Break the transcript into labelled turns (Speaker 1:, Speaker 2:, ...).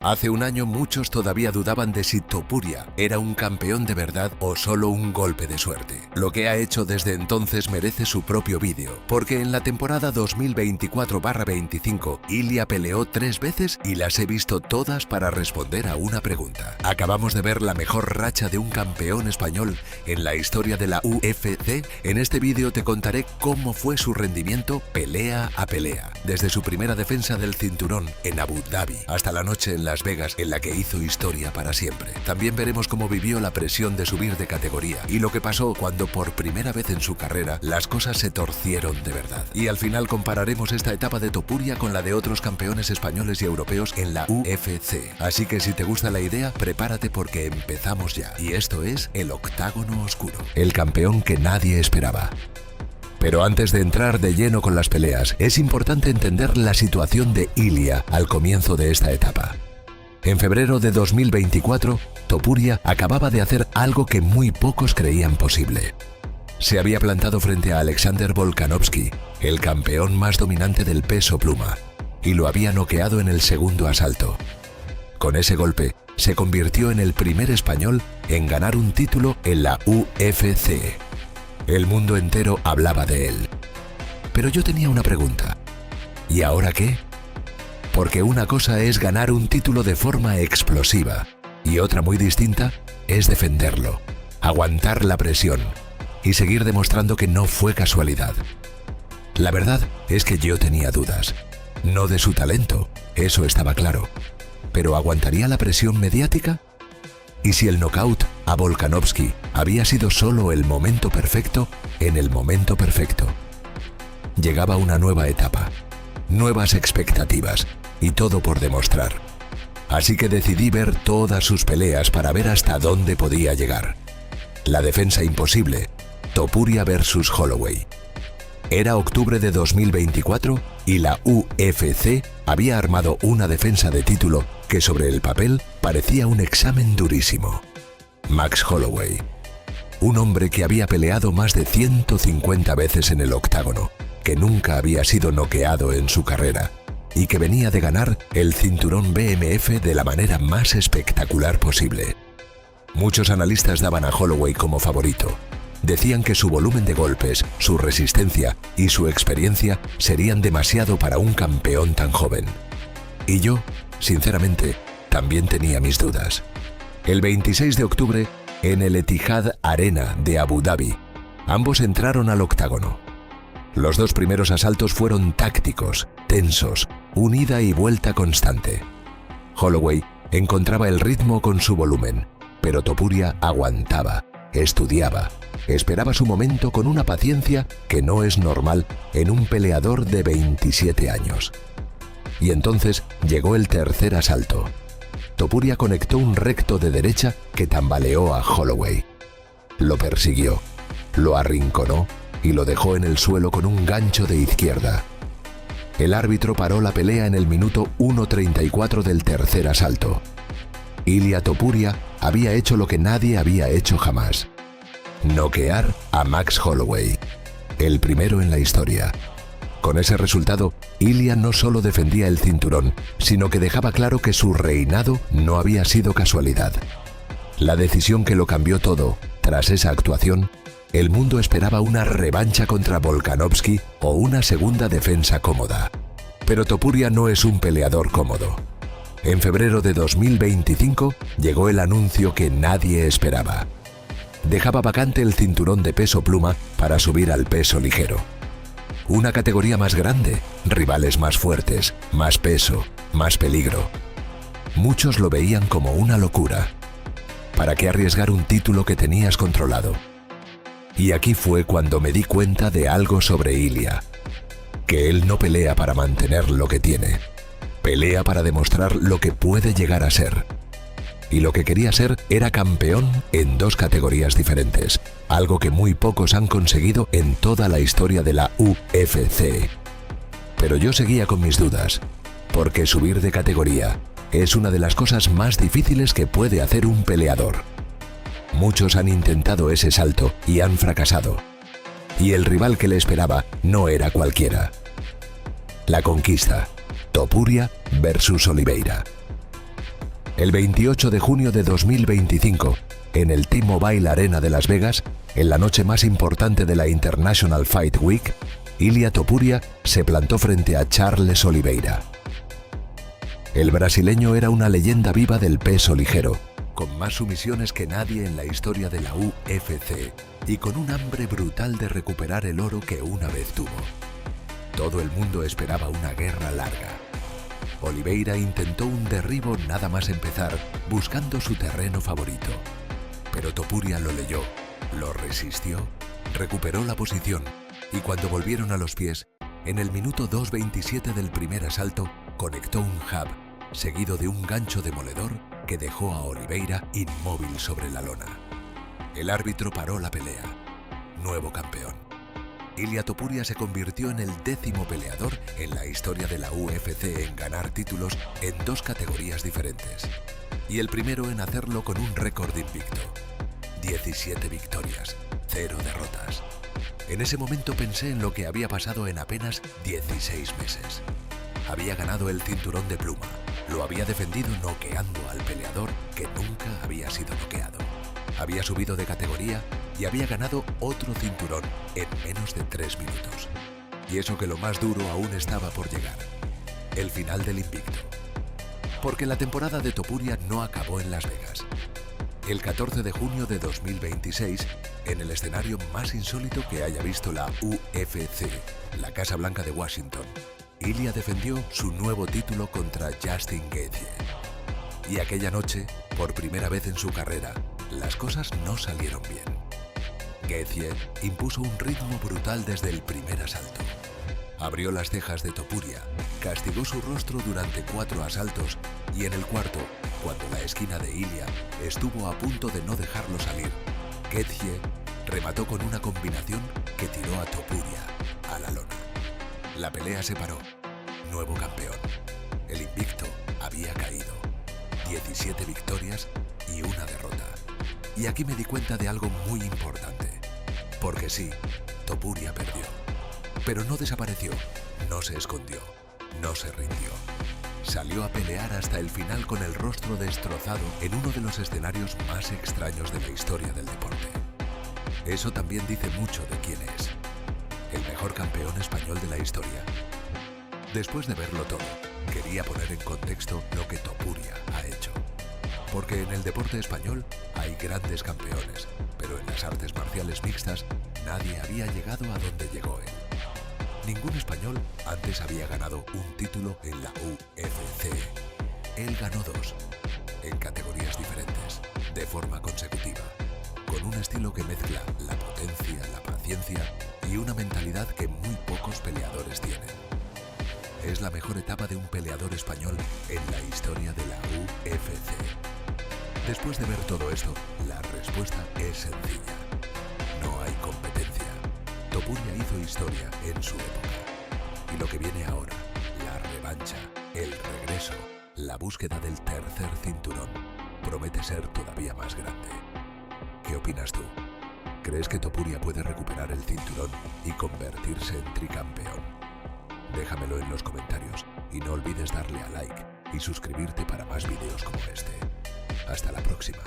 Speaker 1: Hace un año muchos todavía dudaban de si Topuria era un campeón de verdad o solo un golpe de suerte. Lo que ha hecho desde entonces merece su propio vídeo, porque en la temporada 2024/25 Ilia peleó 3 veces y las he visto todas para responder a una pregunta. Acabamos de ver la mejor racha de un campeón español en la historia de la UFC. En este vídeo te contaré cómo fue su rendimiento pelea a pelea, desde su primera defensa del cinturón en Abu Dhabi hasta la noche en Las Vegas, en la que hizo historia para siempre. También veremos cómo vivió la presión de subir de categoría y lo que pasó cuando por primera vez en su carrera las cosas se torcieron de verdad. Y al final compararemos esta etapa de Topuria con la de otros campeones españoles y europeos en la UFC. Así que si te gusta la idea, prepárate porque empezamos ya. Y esto es el Octágono Oscuro, el campeón que nadie esperaba. Pero antes de entrar de lleno con las peleas, es importante entender la situación de Ilia al comienzo de esta etapa. En febrero de 2024, Topuria acababa de hacer algo que muy pocos creían posible. Se había plantado frente a Alexander Volkanovski, el campeón más dominante del peso pluma, y lo había noqueado en el segundo asalto. Con ese golpe, se convirtió en el primer español en ganar un título en la UFC. El mundo entero hablaba de él. Pero yo tenía una pregunta. ¿Y ahora qué? Porque una cosa es ganar un título de forma explosiva y otra muy distinta es defenderlo, aguantar la presión y seguir demostrando que no fue casualidad. La verdad es que yo tenía dudas, no de su talento, eso estaba claro, pero ¿aguantaría la presión mediática? ¿Y si el knockout a Volkanovski había sido solo el momento perfecto en el momento perfecto? Llegaba una nueva etapa, nuevas expectativas y todo por demostrar. Así que decidí ver todas sus peleas para ver hasta dónde podía llegar. La defensa imposible, Topuria versus Holloway. Era octubre de 2024 y la UFC había armado una defensa de título que sobre el papel parecía un examen durísimo. Max Holloway, un hombre que había peleado más de 150 veces en el octágono, que nunca había sido noqueado en su carrera y que venía de ganar el cinturón BMF de la manera más espectacular posible. Muchos analistas daban a Holloway como favorito. Decían que su volumen de golpes, su resistencia y su experiencia serían demasiado para un campeón tan joven. Y yo, sinceramente, también tenía mis dudas. El 26 de octubre, en el Etihad Arena de Abu Dhabi, ambos entraron al octágono. Los 2 primeros asaltos fueron tácticos, tensos, un ida y vuelta constante. Holloway encontraba el ritmo con su volumen, pero Topuria aguantaba, estudiaba, esperaba su momento con una paciencia que no es normal en un peleador de 27 años. Y entonces llegó el tercer asalto. Topuria conectó un recto de derecha que tambaleó a Holloway. Lo persiguió, lo arrinconó y lo dejó en el suelo con un gancho de izquierda. El árbitro paró la pelea en el minuto 1:34 del tercer asalto. Ilia Topuria había hecho lo que nadie había hecho jamás: noquear a Max Holloway, el primero en la historia. Con ese resultado, Ilia no solo defendía el cinturón, sino que dejaba claro que su reinado no había sido casualidad. La decisión que lo cambió todo, tras esa actuación, el mundo esperaba una revancha contra Volkanovski o una segunda defensa cómoda. Pero Topuria no es un peleador cómodo. En febrero de 2025 llegó el anuncio que nadie esperaba. Dejaba vacante el cinturón de peso pluma para subir al peso ligero. Una categoría más grande, rivales más fuertes, más peso, más peligro. Muchos lo veían como una locura. ¿Para qué arriesgar un título que tenías controlado? Y aquí fue cuando me di cuenta de algo sobre Ilia, que él no pelea para mantener lo que tiene, pelea para demostrar lo que puede llegar a ser. Y lo que quería ser era campeón en 2 categorías diferentes, algo que muy pocos han conseguido en toda la historia de la UFC. Pero yo seguía con mis dudas, porque subir de categoría es una de las cosas más difíciles que puede hacer un peleador. Muchos han intentado ese salto y han fracasado. Y el rival que le esperaba no era cualquiera. La conquista, Topuria versus Oliveira. El 28 de junio de 2025, en el T-Mobile Arena de Las Vegas, en la noche más importante de la International Fight Week, Ilia Topuria se plantó frente a Charles Oliveira. El brasileño era una leyenda viva del peso ligero, con más sumisiones que nadie en la historia de la UFC y con un hambre brutal de recuperar el oro que una vez tuvo. Todo el mundo esperaba una guerra larga. Oliveira intentó un derribo nada más empezar, buscando su terreno favorito. Pero Topuria lo leyó, lo resistió, recuperó la posición y cuando volvieron a los pies, en el minuto 2:27 del primer asalto, conectó un jab, seguido de un gancho demoledor que dejó a Oliveira inmóvil sobre la lona. El árbitro paró la pelea. Nuevo campeón. Ilia Topuria se convirtió en el 10º peleador en la historia de la UFC en ganar títulos en 2 categorías diferentes. Y el primero en hacerlo con un récord invicto. 17 victorias, 0 derrotas. En ese momento pensé en lo que había pasado en apenas 16 meses. Había ganado el cinturón de pluma, lo había defendido noqueando al peleador que nunca había sido noqueado. Había subido de categoría y había ganado otro cinturón en menos de 3 minutos. Y eso que lo más duro aún estaba por llegar. El final del invicto. Porque la temporada de Topuria no acabó en Las Vegas. El 14 de junio de 2026, en el escenario más insólito que haya visto la UFC, la Casa Blanca de Washington, Ilia defendió su nuevo título contra Justin Gaethje. Y aquella noche, por primera vez en su carrera, las cosas no salieron bien. Gaethje impuso un ritmo brutal desde el primer asalto. Abrió las cejas de Topuria, castigó su rostro durante 4 asaltos y en el cuarto, cuando la esquina de Ilia estuvo a punto de no dejarlo salir, Gaethje remató con una combinación que tiró a Topuria a la lona. La pelea se paró. Nuevo campeón. El invicto había caído. 17 victorias y una derrota. Y aquí me di cuenta de algo muy importante. Porque sí, Topuria perdió. Pero no desapareció, no se escondió, no se rindió. Salió a pelear hasta el final con el rostro destrozado en uno de los escenarios más extraños de la historia del deporte. Eso también dice mucho de quién es. El mejor campeón español de la historia. Después de verlo todo, quería poner en contexto lo que Topuria ha hecho. Porque en el deporte español hay grandes campeones, pero en las artes marciales mixtas nadie había llegado a donde llegó él. Ningún español antes había ganado un título en la UFC. Él ganó 2, en categorías diferentes, de forma consecutiva, con un estilo que mezcla la potencia, la paciencia y una mentalidad que muy pocos peleadores tienen. Es la mejor etapa de un peleador español en la historia de la UFC. Después de ver todo esto, la respuesta es sencilla. No hay competencia. Topuria hizo historia en su época. Y lo que viene ahora, la revancha, el regreso, la búsqueda del tercer cinturón, promete ser todavía más grande. ¿Qué opinas tú? ¿Crees que Topuria puede recuperar el cinturón y convertirse en tricampeón? Déjamelo en los comentarios y no olvides darle a like y suscribirte para más vídeos como este. Hasta la próxima.